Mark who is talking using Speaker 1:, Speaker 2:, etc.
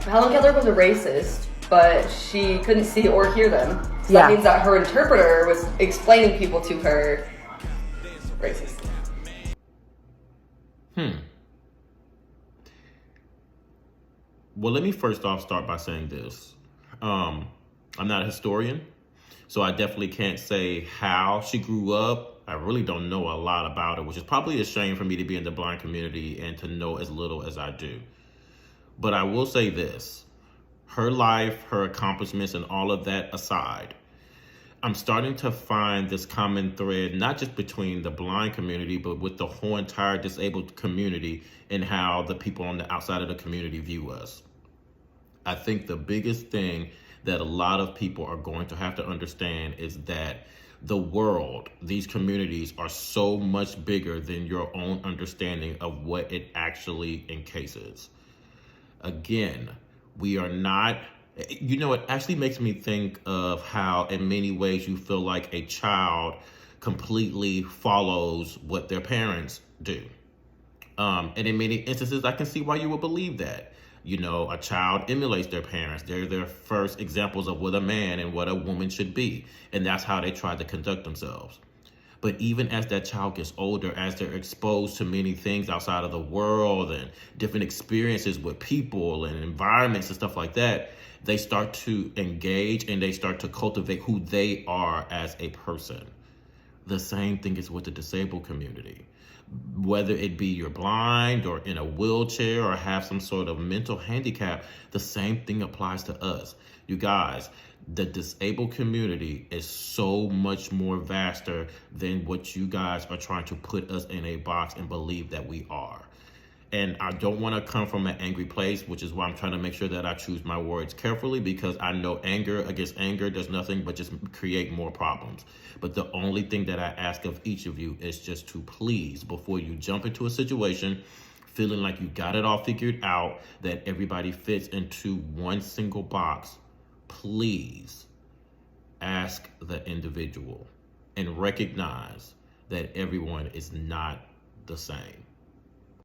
Speaker 1: Helen Keller was a racist, but she couldn't see or hear them. So
Speaker 2: Yeah.
Speaker 1: that means that her interpreter was explaining people to her racist.
Speaker 3: Well, let me first off start by saying this. I'm not a historian, so I definitely can't say how she grew up. I really don't know a lot about it, which is probably a shame for me to be in the blind community and to know as little as I do. But I will say this, her life, her accomplishments, and all of that aside, I'm starting to find this common thread, not just between the blind community, but with the whole entire disabled community and how the people on the outside of the community view us. I think the biggest thing that a lot of people are going to have to understand is that the world, these communities are so much bigger than your own understanding of what it actually encases. Again, we are not, it actually makes me think of how in many ways you feel like a child completely follows what their parents do. And in many instances, I can see why you would believe that. A child emulates their parents. They're their first examples of what a man and what a woman should be. And that's how they try to conduct themselves. But even as that child gets older, as they're exposed to many things outside of the world and different experiences with people and environments and stuff like that, they start to engage and they start to cultivate who they are as a person. The same thing is with the disabled community. Whether it be you're blind or in a wheelchair or have some sort of mental handicap, the same thing applies to us. You guys, the disabled community is so much more vaster than what you guys are trying to put us in a box and believe that we are. And I don't want to come from an angry place, which is why I'm trying to make sure that I choose my words carefully, because I know anger against anger does nothing but just create more problems. But the only thing that I ask of each of you is just to please, before you jump into a situation feeling like you got it all figured out, that everybody fits into one single box, please ask the individual and recognize that everyone is not the same.